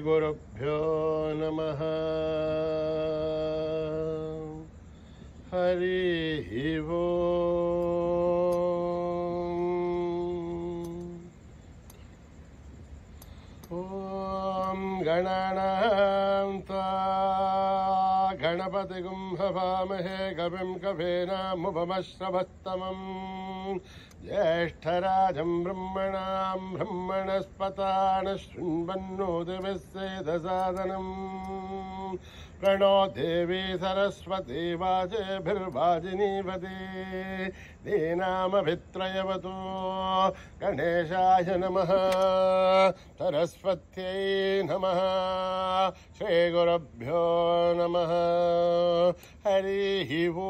श्रीगुरुभ्यो नमः। हरिः ओम्। गणानां त्वा गणपतिगुं हवामहे कविं कवीनामुपमश्रवस्तमम्। ज्येष्ठराजं ब्रह्मणां ब्रह्मणस्पतान् शृण्वन्नोतिभिस्सेदसादनम्। प्रणो देवी सरस्वती वाजेभिर्वाजिनीवती। दीनामभित्रयवतु गणेशाय नमः। सरस्वत्यै नमः। श्रीगुरुभ्यो नमः। हरिः ओम्।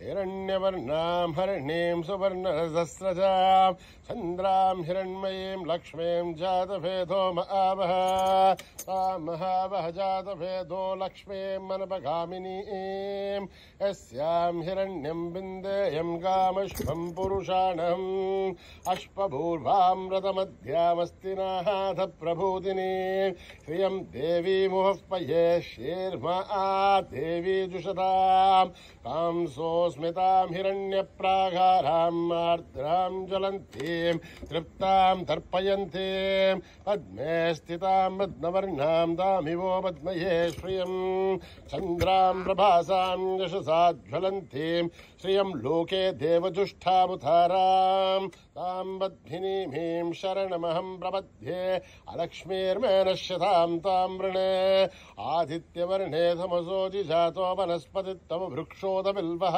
हिरण्यवर्णां हरिणीं सुवर्णरजस्रजां चन्द्रां हिरण्मयीं लक्ष्मीं जातभेदो महावः। सा महावः जातभेदो लक्ष्मीं मनपगामिनीं। यस्यां हिरण्यं विन्देयं गामश्वं पुरुषाणम्। अश्वपूर्वां रथमध्यामस्ति नाथ प्रभूतिनी। श्रियं देवी मुहःपये शीर्मा देवी जुषतां। कांसोऽस्मितां हिरण्यप्राकारां आर्द्रां ज्वलन्तीं तृप्तां तर्पयन्तीं। पद्मे स्थितां रत्नवर्णां दामिवो पद्मये श्रियं। चन्द्रां प्रभासां यशसा ज्वलन्तीं श्रियं लोके देवजुष्ठावतारां। तां बद्धिनीमीं शरणमहं प्रपद्ये। अलक्ष्मीर्मे नश्यतां तां वृणे। आदित्यवर्णे तमसोऽजि जातो वनस्पतित्तम वृक्षोदबिल्वः।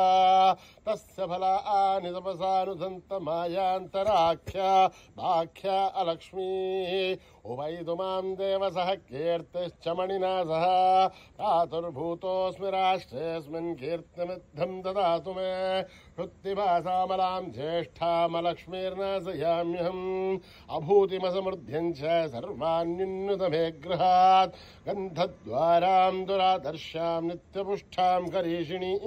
तस्य फलानि तपसानुदन्तमायान्तराख्या भाख्या अलक्ष्मीः। उभयतु मां देवसः कीर्तिश्च मणिना सह। प्रातुर्भूतोऽस्मि राष्ट्रेऽस्मिन् कीर्तिमिद्धं ददातु मे। हृत्तिभासामलां ज्येष्ठामलक्ष्मीर्नाशयाम्यहम्। अभूतिमसमृद्ध्यं च सर्वान्युन्नुतमे गृहात्। गन्धद्वारां दुरादर्शां नित्यपुष्टां करीषिणी।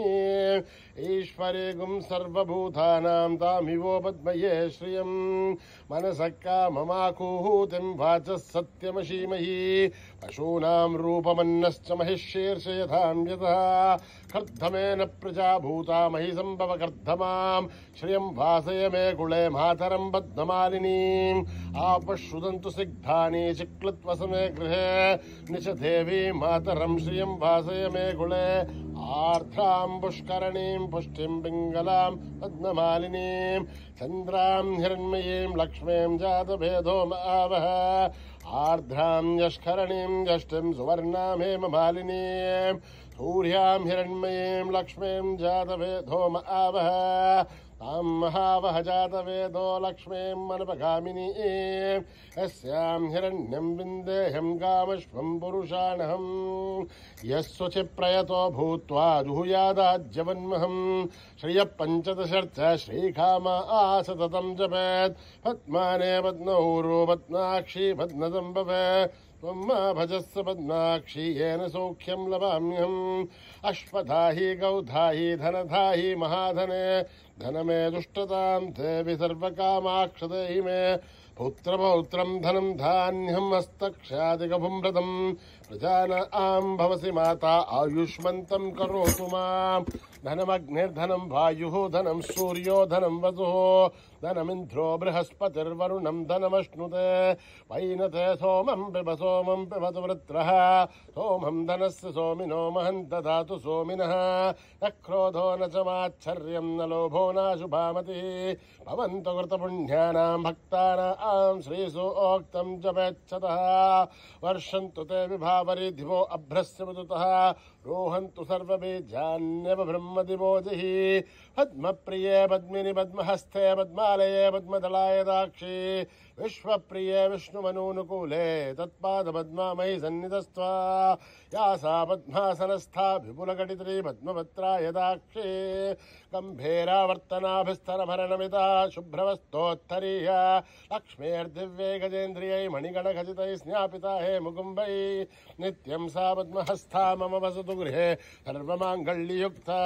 ईश्वरीगुं सर्वभूतानां तामिवो पद्मये श्रियम्। मनसः काममाकुहूतिं वाचः सत्यमशीमहि। पशूनां रूपमन्नश्च महिषीर्षयथां यतः। कर्धमेन प्रजा भूता महि सम्भव कर्धमां। श्रियं वासय मे कुले मातरं पद्ममालिनीम्। आपश्रुदन्तु सिग्धानि चिक्लत्वसमे गृहे। निश देवी मातरं श्रियं वासय मे कुले। आर्द्रां पुष्करणीं पुष्टिं पिङ्गलां पद्ममालिनीं। चन्द्रां हिरण्मयीं लक्ष्मीं जातभेदो महावः। आर्द्रां यष्करणीं यष्टिं सुवर्णां हेममालिनीं। सूर्यां हिरण्मयीं लक्ष्मीं जातभेदो महावः। तां महावः जातवेदो लक्ष्मीं मनपगामिनीं। यस्यां हिरण्यं विन्देयं गामश्वं पुरुषाणहम्। यस्वचिप्रयतो भूत्वा जुहुयादाज्यवन्महम्। श्रियः पञ्चदशर्थ श्रीकामा सततं जपेत्। पद्माने पद्मौरो पद्माक्षी पद्मसम्भवे। त्वं मा भजस्व पद्माक्षी येन सौख्यं लभाम्यहम्। अश्वधाहि गौधाहि धनधाहि महाधने। धनमे दुष्टतां देवि सर्वकामाक्षदेहि मे। पुत्रपौत्रं धनं धान्यं हस्तक्षादिकपुंव्रतम्। प्रजानां भवसि माता आयुष्मन्तं करोतु माम्। धनमग्निर्धनं वायुः धनं सूर्यो धनं वसुः। धनमिन्द्रो बृहस्पतिर्वरुणं धनमश्नुते। वैनते सोमं पिब सोमं पिबतु वृत्रः। सोमं धनस्य सोमिनो महं ददातु सोमिनः। न क्रोधो न च माच्छर्यं न लोभो नाशुभामतिः। भवन्तु कृतपुण्यानां भक्तानां श्रीसूक्तं जपेच्छतः। वर्षन्तु ते विभावरि दिवो अभ्रस्य विदुतः। रोहन्तु सर्वबीजान्यव ब्रह्मदिवोजिः। पद्मप्रिये पद्मिनि पद्महस्ते पद्मालये पद्मदलाय दाक्षी। विश्वप्रिये विष्णुमनूनुकूले तत्पादपद्मामयि सन्निधस्त्वा। या सा पद्मासनस्था विपुलकटित्री पद्मपत्राय दाक्षी। गम्भीरावर्तनाभिस्तरभरणमिता शुभ्रवस्तोत्तरीय। लक्ष्मीर्दिव्यै गजेन्द्रियै मणिगणखचितैः स्नापिता हे मुकुम्बै। नित्यं सा पद्महस्था मम वसतु भवतु गृहे सर्वमाङ्गल्ययुक्ता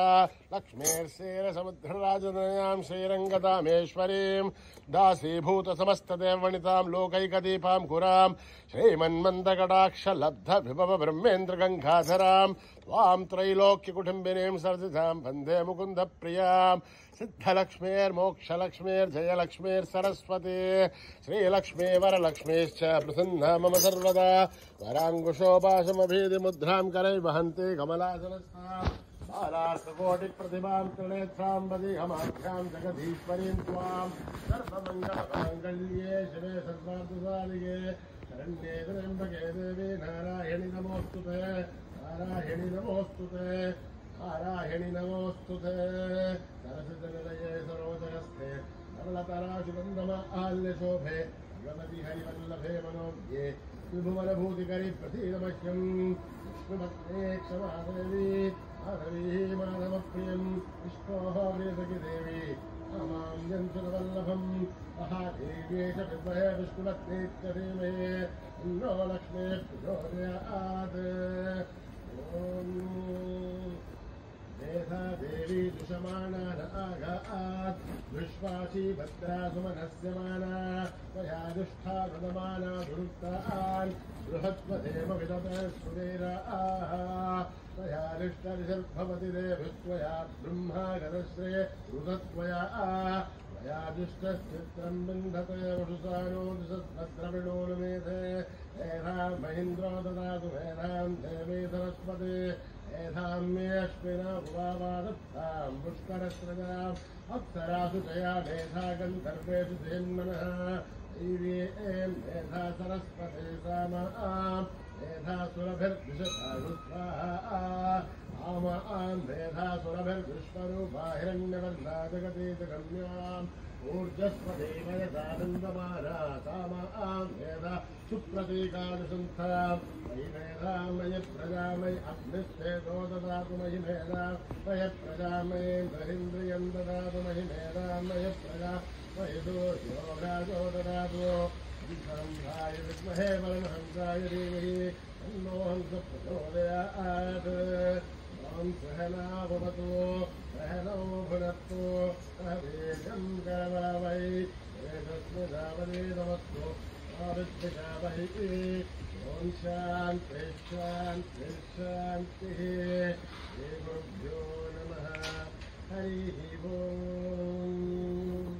लक्ष्मीर्षेरसमुद्रराजनयां श्रीरङ्गदामेश्वरीं दासीभूतसमस्तदेववनितां लोकैकदीपां कुरां श्रीमन्मन्दकटाक्षलब्धविभव ब्रह्मेन्द्रगङ्गाधरां त्वां त्रैलोक्यकुटुम्बिनीं सर्जितां वन्दे मुकुन्दप्रियां सिद्धलक्ष्मीर्मोक्षलक्ष्मीर्जयलक्ष्मीर्सरस्वती श्रीलक्ष्मी वरलक्ष्मीश्च प्रसन्ना मम सर्वदा वराङ्कुशोपाशमभीतिमुद्रां करैः वहन्ति कमलासनस्था बालास्तकोटिप्रतिभां त्रिनेत्रां वदेहमाभ्यां जगदीश्वरीं त्वां सर्वमङ्गलमाङ्गल्ये शिवे सर्वार्थसाधिके शरण्ये त्र्यम्बके देवी नारायणि नमोऽस्तुते नारायणि नमोऽस्तुते नारायणि नमोऽस्तुते सरसिजनिलये सरोजगस्ते धवलतराशुगन्धमाल्यशोभे भगवति हरिवल्लभे मनोज्ञे विभुवनभूतिकरि प्रसीदमह्यं विष्णुभक्ते क्षमादेवी माधवी माधवप्रियं विष्णोः प्रियसखि देवी मां यन्तुवल्लभं महादेव्ये च विद्महे विष्णुभक्तेश्च धीमहि तन्नो लक्ष्मीः प्रचोदयात् मेधा देवी दुषमाणा न आगात् विश्वासी भद्रा सुमनस्यमाना त्वया दुष्टा वदमाना दुरुक्तान् बृहत्वदेव विदते सुवीराः त्वया दुष्टरिषद्भवति देभिस्त्वया ब्रह्मा गतश्रे रुदत्वया त्वया दुष्टश्चित्रं बिन्धते वषुसानो दिशद्भद्रविणोनुमेधे मेधां महीन्द्रो ददातु मेधां देवी सरस्वती मेधां मे अश्विना भुवादत्तां पुष्करस्रजाम् अप्सरासु जया मेधा गन्धर्वेषु धेन्मनः दैवी ऐं मेधा सरस्वती सामां मेधा सुरभिर्विशतानु स्वाहा आमां मेधा सुरभिर्विश्वरूपा हिरण्यवर्णा जगतीजगम्याम् ऊर्जस्वदेव यदानन्दमाना सामां मेधा सुप्रतीकानुसन्थां मयि मेधां मयि प्रजामयि अग्निस्वेदो ददातु मयि मेधां मयि प्रजामयि दरिन्द्रियं ददातु मयि मेधां मयि प्रजा मयि दोषयोगाजो ददातु हंसाय विद्महे वरुणहंसाय धीमहि तन्नो हंसः प्रचोदयात् ॐ सहना भवतु सहनौ भुनक्तु सह वीर्यं करवावहै तेजस्विनावधीतमस्तु मा विद्विषावहै ॐ शान्तिः शान्तिः शान्तिः श्रीगुरुभ्यो नमः हरिः ओम्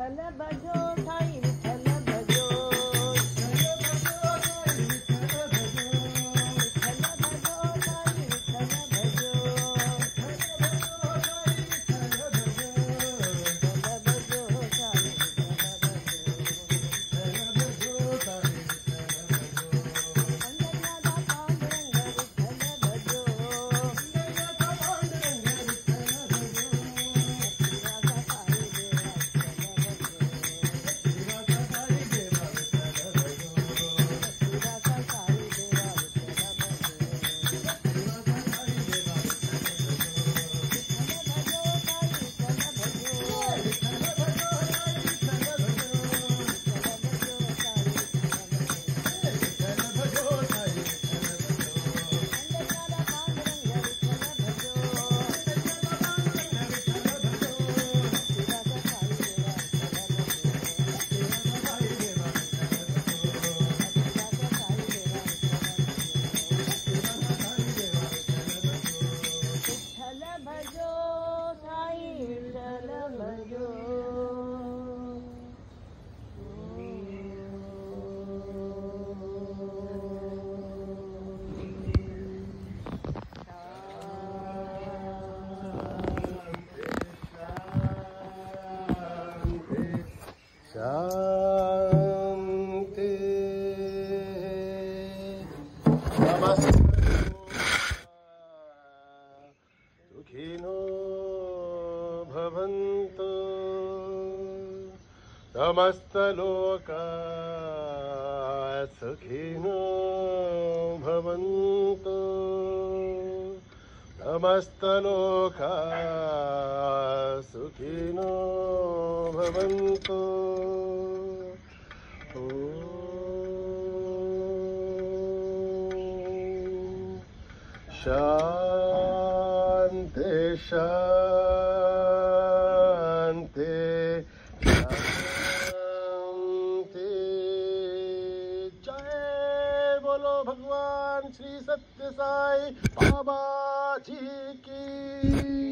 विठ्ठल भजो साई विठ्ठल भजो शांति नमस्ते सुखिनो भवन्तु समस्तलोका सुखिनो भवन्तु समस्तलोका सुखिनो भवन्तु शांति शांति शांति। जय बोलो भगवान श्री सत्य साई बाबा जी की।